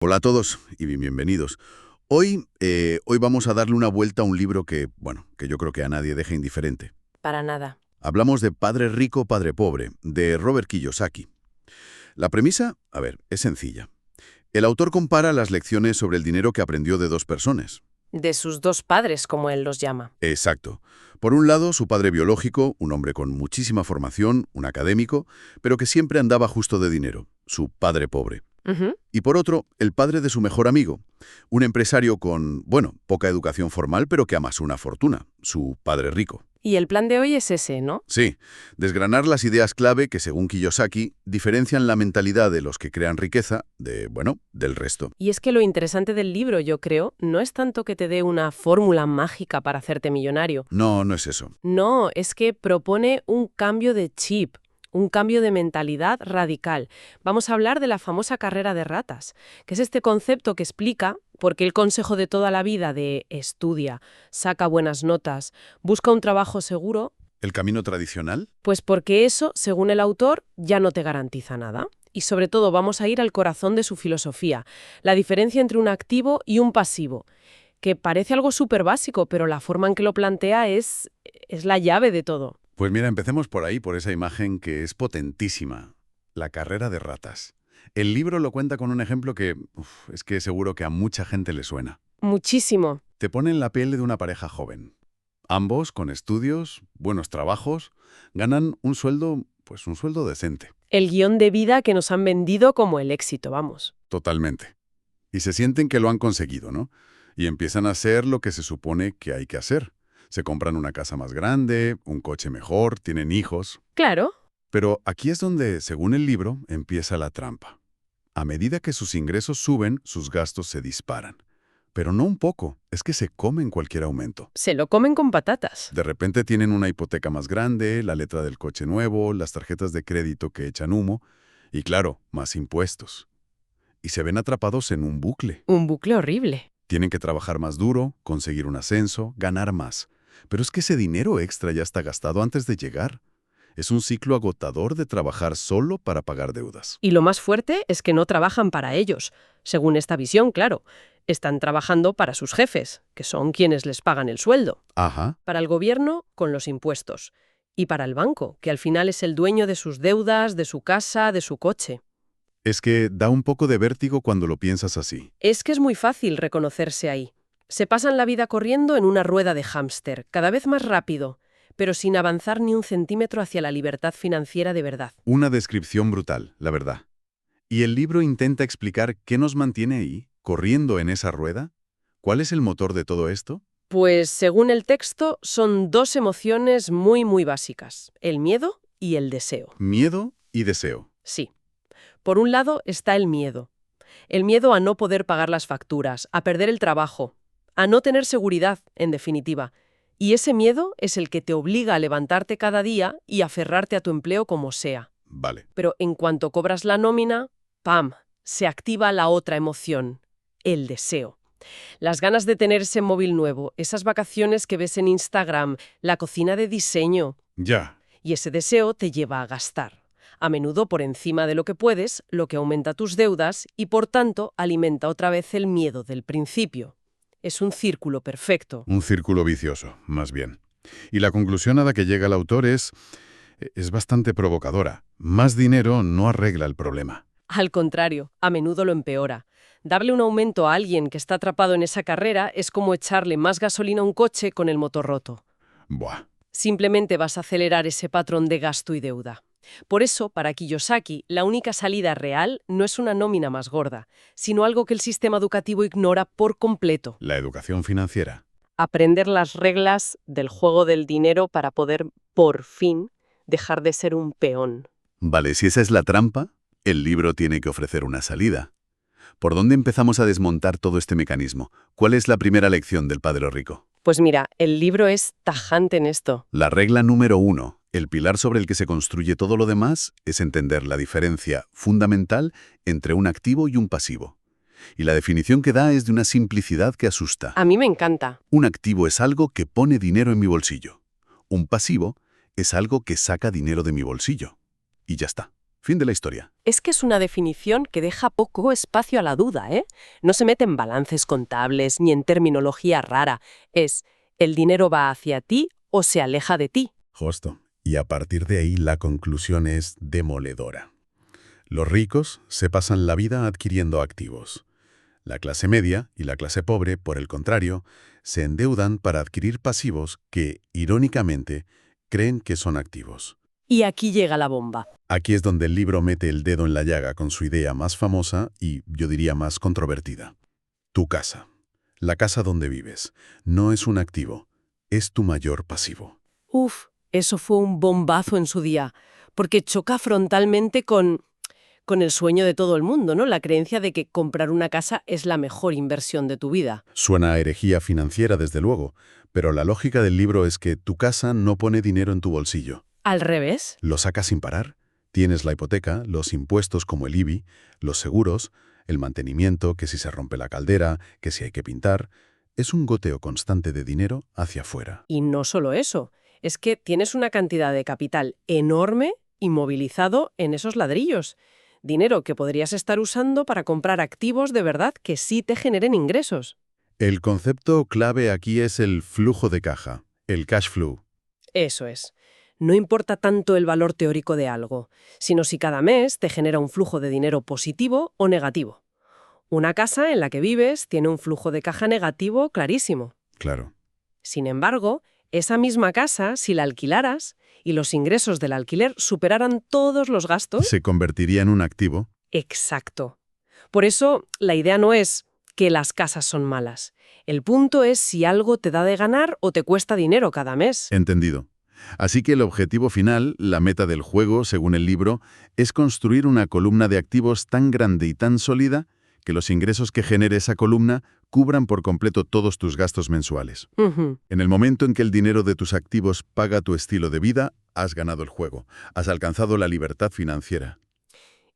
Hola a todos y bienvenidos. Hoy vamos a darle una vuelta a un libro que yo creo que a nadie deja indiferente. Para nada. Hablamos de Padre Rico, Padre Pobre, de Robert Kiyosaki. La premisa, es sencilla. El autor compara las lecciones sobre el dinero que aprendió de dos personas. De sus dos padres, como él los llama. Exacto. Por un lado, su padre biológico, un hombre con muchísima formación, un académico, pero que siempre andaba justo de dinero, su padre pobre. Ujú. Y por otro, el padre de su mejor amigo, un empresario con, poca educación formal, pero que amasó una fortuna, su padre rico. Y el plan de hoy es ese, ¿no? Sí, desgranar las ideas clave que, según Kiyosaki, diferencian la mentalidad de los que crean riqueza del resto. Y es que lo interesante del libro, yo creo, no es tanto que te dé una fórmula mágica para hacerte millonario. No, no es eso. No, es que propone un cambio de chip, un cambio de mentalidad radical. Vamos a hablar de la famosa carrera de ratas, que es este concepto que explica por qué el consejo de toda la vida de estudia, saca buenas notas, busca un trabajo seguro. ¿El camino tradicional? Pues porque eso, según el autor, ya no te garantiza nada. Y sobre todo vamos a ir al corazón de su filosofía, la diferencia entre un activo y un pasivo, que parece algo súper básico, pero la forma en que lo plantea es la llave de todo. Pues mira, empecemos por ahí, por esa imagen que es potentísima. La carrera de ratas. El libro lo cuenta con un ejemplo que, es que seguro que a mucha gente le suena. Muchísimo. Te pone en la piel de una pareja joven. Ambos, con estudios, buenos trabajos, ganan un sueldo decente. El guión de vida que nos han vendido como el éxito, vamos. Totalmente. Y se sienten que lo han conseguido, ¿no? Y empiezan a hacer lo que se supone que hay que hacer. Se compran una casa más grande, un coche mejor, tienen hijos. Claro. Pero aquí es donde, según el libro, empieza la trampa. A medida que sus ingresos suben, sus gastos se disparan. Pero no un poco, es que se comen cualquier aumento. Se lo comen con patatas. De repente tienen una hipoteca más grande, la letra del coche nuevo, las tarjetas de crédito que echan humo y, claro, más impuestos. Y se ven atrapados en un bucle. Un bucle horrible. Tienen que trabajar más duro, conseguir un ascenso, ganar más. Pero es que ese dinero extra ya está gastado antes de llegar. Es un ciclo agotador de trabajar solo para pagar deudas. Y lo más fuerte es que no trabajan para ellos. Según esta visión, claro. Están trabajando para sus jefes, que son quienes les pagan el sueldo. Ajá. Para el gobierno, con los impuestos. Y para el banco, que al final es el dueño de sus deudas, de su casa, de su coche. Es que da un poco de vértigo cuando lo piensas así. Es que es muy fácil reconocerse ahí. Se pasan la vida corriendo en una rueda de hámster, cada vez más rápido, pero sin avanzar ni un centímetro hacia la libertad financiera de verdad. Una descripción brutal, la verdad. ¿Y el libro intenta explicar qué nos mantiene ahí, corriendo en esa rueda? ¿Cuál es el motor de todo esto? Pues, según el texto, son dos emociones muy básicas, el miedo y el deseo. Miedo y deseo. Sí. Por un lado está el miedo. El miedo a no poder pagar las facturas, a perder el trabajo, a no tener seguridad, en definitiva. Y ese miedo es el que te obliga a levantarte cada día y aferrarte a tu empleo como sea. Vale. Pero en cuanto cobras la nómina, ¡pam!, se activa la otra emoción, el deseo. Las ganas de tener ese móvil nuevo, esas vacaciones que ves en Instagram, la cocina de diseño. Ya. Y ese deseo te lleva a gastar. A menudo por encima de lo que puedes, lo que aumenta tus deudas y, por tanto, alimenta otra vez el miedo del principio. Es un círculo perfecto. Un círculo vicioso, más bien. Y la conclusión a la que llega el autor es bastante provocadora. Más dinero no arregla el problema. Al contrario, a menudo lo empeora. Darle un aumento a alguien que está atrapado en esa carrera es como echarle más gasolina a un coche con el motor roto. Buah. Simplemente vas a acelerar ese patrón de gasto y deuda. Por eso, para Kiyosaki, la única salida real no es una nómina más gorda, sino algo que el sistema educativo ignora por completo. La educación financiera. Aprender las reglas del juego del dinero para poder, por fin, dejar de ser un peón. Vale, si esa es la trampa, el libro tiene que ofrecer una salida. ¿Por dónde empezamos a desmontar todo este mecanismo? ¿Cuál es la primera lección del Padre Rico? Pues mira, el libro es tajante en esto. La regla número 1, el pilar sobre el que se construye todo lo demás, es entender la diferencia fundamental entre un activo y un pasivo. Y la definición que da es de una simplicidad que asusta. A mí me encanta. Un activo es algo que pone dinero en mi bolsillo. Un pasivo es algo que saca dinero de mi bolsillo. Y ya está. Fin de la historia. Es que es una definición que deja poco espacio a la duda, ¿eh? No se mete en balances contables ni en terminología rara. Es, ¿el dinero va hacia ti o se aleja de ti? Justo. Y a partir de ahí la conclusión es demoledora. Los ricos se pasan la vida adquiriendo activos. La clase media y la clase pobre, por el contrario, se endeudan para adquirir pasivos que, irónicamente, creen que son activos. Y aquí llega la bomba. Aquí es donde el libro mete el dedo en la llaga con su idea más famosa y, yo diría, más controvertida. Tu casa. La casa donde vives. No es un activo, es tu mayor pasivo. Uf, eso fue un bombazo en su día, porque choca frontalmente con el sueño de todo el mundo, ¿no? La creencia de que comprar una casa es la mejor inversión de tu vida. Suena a herejía financiera, desde luego, pero la lógica del libro es que tu casa no pone dinero en tu bolsillo. ¿Al revés? Lo sacas sin parar. Tienes la hipoteca, los impuestos como el IBI, los seguros, el mantenimiento, que si se rompe la caldera, que si hay que pintar. Es un goteo constante de dinero hacia afuera. Y no solo eso, es que tienes una cantidad de capital enorme inmovilizado en esos ladrillos. Dinero que podrías estar usando para comprar activos de verdad que sí te generen ingresos. El concepto clave aquí es el flujo de caja, el cash flow. Eso es. No importa tanto el valor teórico de algo, sino si cada mes te genera un flujo de dinero positivo o negativo. Una casa en la que vives tiene un flujo de caja negativo clarísimo. Claro. Sin embargo, esa misma casa, si la alquilaras y los ingresos del alquiler superaran todos los gastos... Se convertiría en un activo. Exacto. Por eso, la idea no es que las casas son malas. El punto es si algo te da de ganar o te cuesta dinero cada mes. Entendido. Así que el objetivo final, la meta del juego, según el libro, es construir una columna de activos tan grande y tan sólida que los ingresos que genere esa columna cubran por completo todos tus gastos mensuales. En el momento en que el dinero de tus activos paga tu estilo de vida, has ganado el juego, has alcanzado la libertad financiera.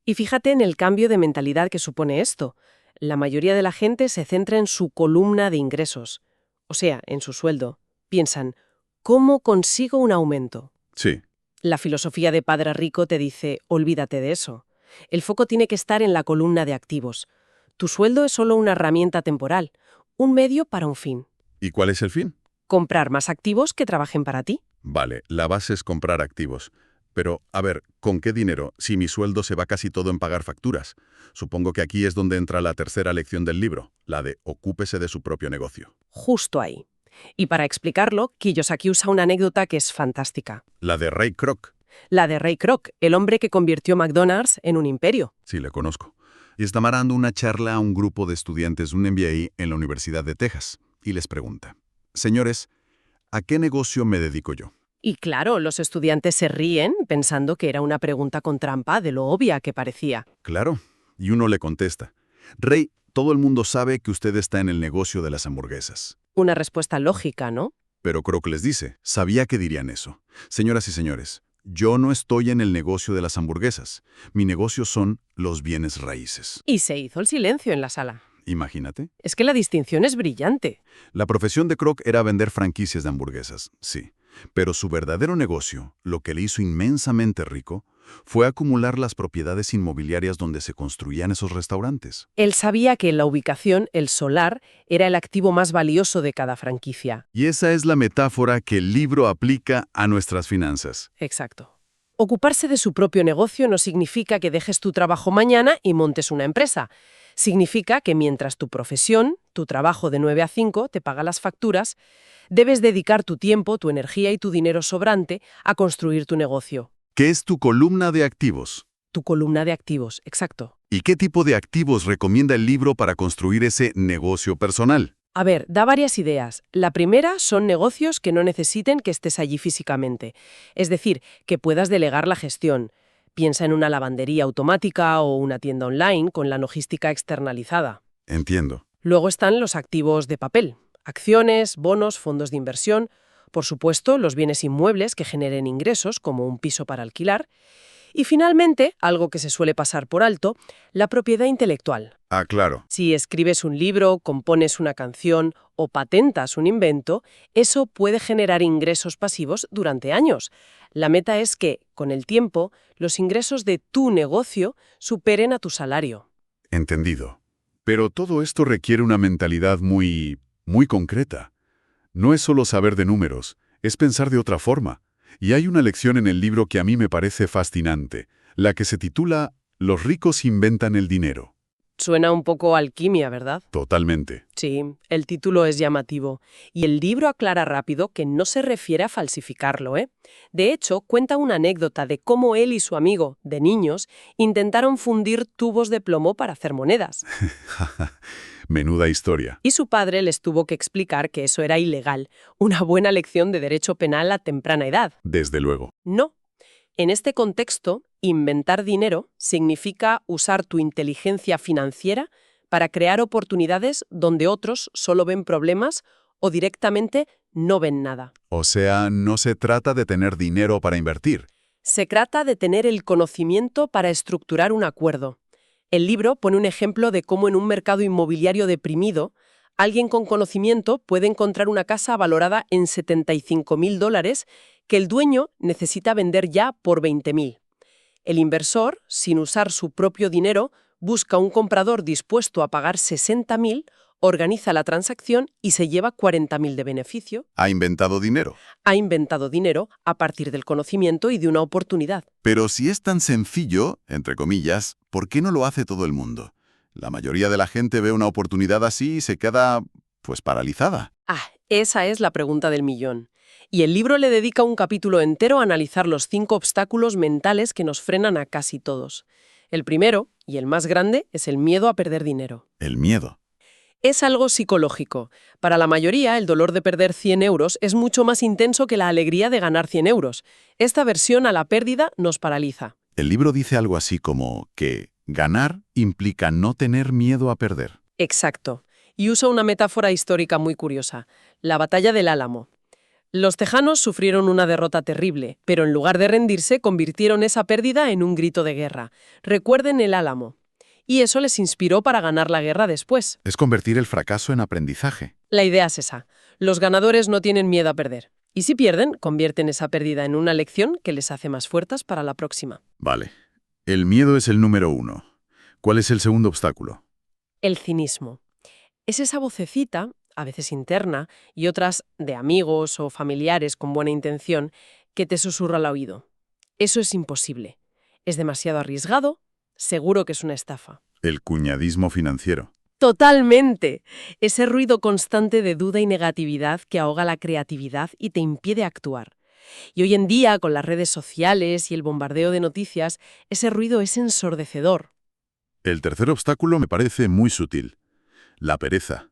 Y fíjate en el cambio de mentalidad que supone esto. La mayoría de la gente se centra en su columna de ingresos, o sea, en su sueldo. Piensan, ¿cómo consigo un aumento? Sí. La filosofía de Padre Rico te dice, olvídate de eso. El foco tiene que estar en la columna de activos. Tu sueldo es solo una herramienta temporal, un medio para un fin. ¿Y cuál es el fin? Comprar más activos que trabajen para ti. Vale, la base es comprar activos. Pero, a ver, ¿con qué dinero si mi sueldo se va casi todo en pagar facturas? Supongo que aquí es donde entra la tercera lección del libro, la de ocúpese de su propio negocio. Justo ahí. Y para explicarlo, Kiyosaki usa una anécdota que es fantástica. La de Ray Kroc. La de Ray Kroc, el hombre que convirtió McDonald's en un imperio. Sí, le conozco. Y está dando una charla a un grupo de estudiantes de un MBA en la Universidad de Texas. Y les pregunta, señores, ¿a qué negocio me dedico yo? Y claro, los estudiantes se ríen pensando que era una pregunta con trampa de lo obvia que parecía. Claro. Y uno le contesta, Ray, todo el mundo sabe que usted está en el negocio de las hamburguesas. Una respuesta lógica, ¿no? Pero Kroc les dice, sabía que dirían eso. Señoras y señores, yo no estoy en el negocio de las hamburguesas. Mi negocio son los bienes raíces. Y se hizo el silencio en la sala. Imagínate. Es que la distinción es brillante. La profesión de Kroc era vender franquicias de hamburguesas, sí. Pero su verdadero negocio, lo que le hizo inmensamente rico, fue acumular las propiedades inmobiliarias donde se construían esos restaurantes. Él sabía que en la ubicación, el solar, era el activo más valioso de cada franquicia. Y esa es la metáfora que el libro aplica a nuestras finanzas. Exacto. Ocuparse de su propio negocio no significa que dejes tu trabajo mañana y montes una empresa. Significa que mientras tu profesión, tu trabajo de 9 a 5, te paga las facturas, debes dedicar tu tiempo, tu energía y tu dinero sobrante a construir tu negocio. ¿Qué es tu columna de activos? Tu columna de activos, exacto. ¿Y qué tipo de activos recomienda el libro para construir ese negocio personal? A ver, da varias ideas. La primera son negocios que no necesiten que estés allí físicamente. Es decir, que puedas delegar la gestión. Piensa en una lavandería automática o una tienda online con la logística externalizada. Entiendo. Luego están los activos de papel. Acciones, bonos, fondos de inversión. Por supuesto, los bienes inmuebles que generen ingresos, como un piso para alquilar. Y finalmente, algo que se suele pasar por alto, la propiedad intelectual. Ah, claro. Si escribes un libro, compones una canción o patentas un invento, eso puede generar ingresos pasivos durante años. La meta es que, con el tiempo, los ingresos de tu negocio superen a tu salario. Entendido. Pero todo esto requiere una mentalidad muy concreta. No es solo saber de números, es pensar de otra forma. Y hay una lección en el libro que a mí me parece fascinante, la que se titula Los ricos inventan el dinero. Suena un poco a alquimia, ¿verdad? Totalmente. Sí, el título es llamativo. Y el libro aclara rápido que no se refiere a falsificarlo, ¿eh? De hecho, cuenta una anécdota de cómo él y su amigo, de niños, intentaron fundir tubos de plomo para hacer monedas. Menuda historia. Y su padre les tuvo que explicar que eso era ilegal, una buena lección de derecho penal a temprana edad. Desde luego. No. En este contexto, inventar dinero significa usar tu inteligencia financiera para crear oportunidades donde otros solo ven problemas o directamente no ven nada. O sea, no se trata de tener dinero para invertir. Se trata de tener el conocimiento para estructurar un acuerdo. El libro pone un ejemplo de cómo en un mercado inmobiliario deprimido, alguien con conocimiento puede encontrar una casa valorada en $75.000 que el dueño necesita vender ya por $20.000. El inversor, sin usar su propio dinero, busca un comprador dispuesto a pagar $60.000, organiza la transacción y se lleva $40.000 de beneficio. Ha inventado dinero. Ha inventado dinero a partir del conocimiento y de una oportunidad. Pero si es tan sencillo, entre comillas, ¿por qué no lo hace todo el mundo? La mayoría de la gente ve una oportunidad así y se queda, pues, paralizada. Esa es la pregunta del millón. Y el libro le dedica un capítulo entero a analizar los 5 obstáculos mentales que nos frenan a casi todos. El primero, y el más grande, es el miedo a perder dinero. El miedo. Es algo psicológico. Para la mayoría, el dolor de perder 100 euros es mucho más intenso que la alegría de ganar 100 euros. Esta aversión a la pérdida nos paraliza. El libro dice algo así como que ganar implica no tener miedo a perder. Exacto. Y usa una metáfora histórica muy curiosa, la batalla del Álamo. Los tejanos sufrieron una derrota terrible, pero en lugar de rendirse, convirtieron esa pérdida en un grito de guerra. Recuerden el Álamo. Y eso les inspiró para ganar la guerra después. Es convertir el fracaso en aprendizaje. La idea es esa. Los ganadores no tienen miedo a perder. Y si pierden, convierten esa pérdida en una lección que les hace más fuertes para la próxima. Vale. El miedo es el número 1. ¿Cuál es el segundo obstáculo? El cinismo. Es esa vocecita, a veces interna, y otras de amigos o familiares con buena intención, que te susurra al oído. Eso es imposible. Es demasiado arriesgado, seguro que es una estafa. El cuñadismo financiero. ¡Totalmente! Ese ruido constante de duda y negatividad que ahoga la creatividad y te impide actuar. Y hoy en día, con las redes sociales y el bombardeo de noticias, ese ruido es ensordecedor. El tercer obstáculo me parece muy sutil. La pereza.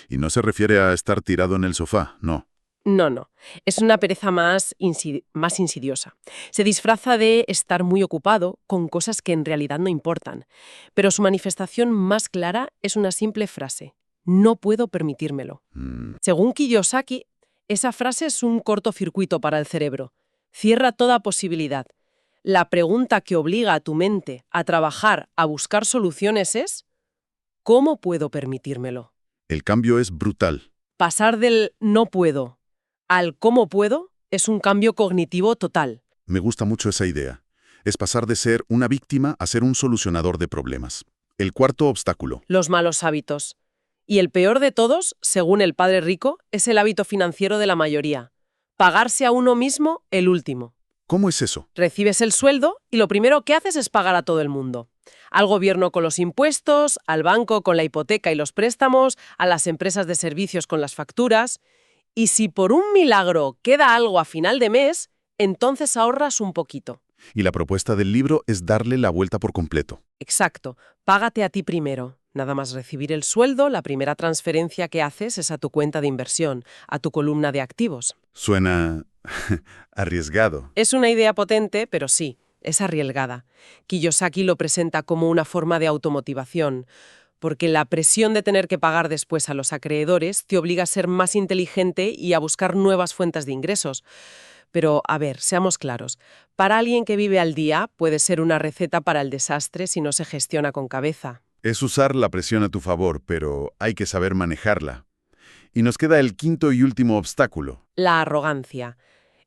Y no se refiere a estar tirado en el sofá, no. No. Es una pereza más insidiosa. Se disfraza de estar muy ocupado con cosas que en realidad no importan. Pero su manifestación más clara es una simple frase. No puedo permitírmelo. Según Kiyosaki, esa frase es un cortocircuito para el cerebro. Cierra toda posibilidad. La pregunta que obliga a tu mente a trabajar, a buscar soluciones es ¿cómo puedo permitírmelo? El cambio es brutal. Pasar del no puedo al cómo puedo es un cambio cognitivo total. Me gusta mucho esa idea. Es pasar de ser una víctima a ser un solucionador de problemas. El cuarto obstáculo. Los malos hábitos. Y el peor de todos, según el padre rico, es el hábito financiero de la mayoría. Pagarse a uno mismo el último. ¿Cómo es eso? Recibes el sueldo y lo primero que haces es pagar a todo el mundo. Al gobierno con los impuestos, al banco con la hipoteca y los préstamos, a las empresas de servicios con las facturas. Y si por un milagro queda algo a final de mes, entonces ahorras un poquito. Y la propuesta del libro es darle la vuelta por completo. Exacto. Págate a ti primero. Nada más recibir el sueldo, la primera transferencia que haces es a tu cuenta de inversión, a tu columna de activos. Suena arriesgado. Es una idea potente, pero sí, es arriesgada. Kiyosaki lo presenta como una forma de automotivación, porque la presión de tener que pagar después a los acreedores te obliga a ser más inteligente y a buscar nuevas fuentes de ingresos. Pero, a ver, seamos claros. Para alguien que vive al día, puede ser una receta para el desastre si no se gestiona con cabeza. Es usar la presión a tu favor, pero hay que saber manejarla. Y nos queda el quinto y último obstáculo. La arrogancia.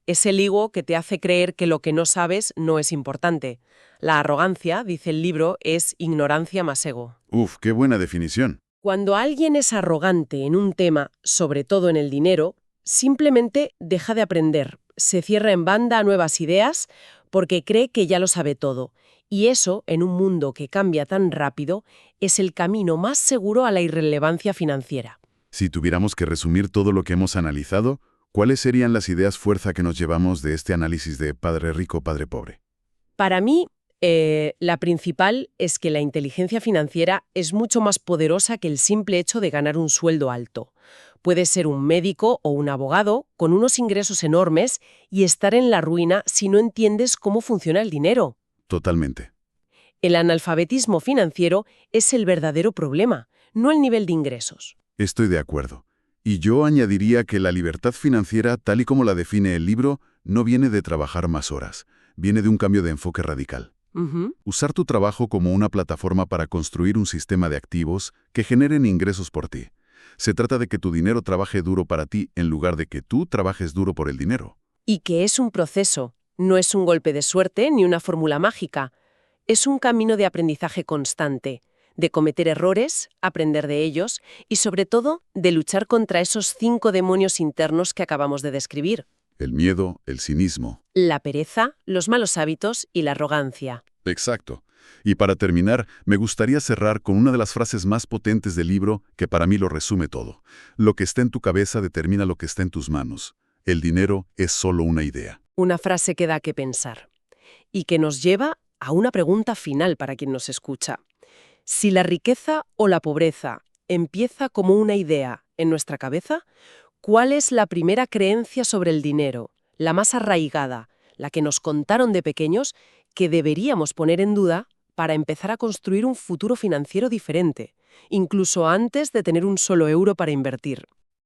Es el higo que te hace creer que lo que no sabes no es importante. La arrogancia, dice el libro, es ignorancia más ego. Uf, qué buena definición. Cuando alguien es arrogante en un tema, sobre todo en el dinero, simplemente deja de aprender, se cierra en banda a nuevas ideas porque cree que ya lo sabe todo. Y eso, en un mundo que cambia tan rápido, es el camino más seguro a la irrelevancia financiera. Si tuviéramos que resumir todo lo que hemos analizado, ¿cuáles serían las ideas fuerza que nos llevamos de este análisis de Padre Rico, Padre Pobre? Para mí, la principal es que la inteligencia financiera es mucho más poderosa que el simple hecho de ganar un sueldo alto. Puedes ser un médico o un abogado con unos ingresos enormes y estar en la ruina si no entiendes cómo funciona el dinero. Totalmente. El analfabetismo financiero es el verdadero problema, no el nivel de ingresos. Estoy de acuerdo. Y yo añadiría que la libertad financiera, tal y como la define el libro, no viene de trabajar más horas, viene de un cambio de enfoque radical. Usar tu trabajo como una plataforma para construir un sistema de activos que generen ingresos por ti. Se trata de que tu dinero trabaje duro para ti en lugar de que tú trabajes duro por el dinero. Y que es un proceso, no es un golpe de suerte ni una fórmula mágica. Es un camino de aprendizaje constante, de cometer errores, aprender de ellos y, sobre todo, de luchar contra esos 5 demonios internos que acabamos de describir. El miedo, el cinismo. La pereza, los malos hábitos y la arrogancia. Exacto. Y para terminar, me gustaría cerrar con una de las frases más potentes del libro que para mí lo resume todo. Lo que está en tu cabeza determina lo que está en tus manos. El dinero es solo una idea. Una frase que da que pensar. Y que nos lleva a una pregunta final para quien nos escucha. Si la riqueza o la pobreza empieza como una idea en nuestra cabeza, ¿cuál es la primera creencia sobre el dinero, la más arraigada, la que nos contaron de pequeños, que deberíamos poner en duda para empezar a construir un futuro financiero diferente, incluso antes de tener un solo euro para invertir?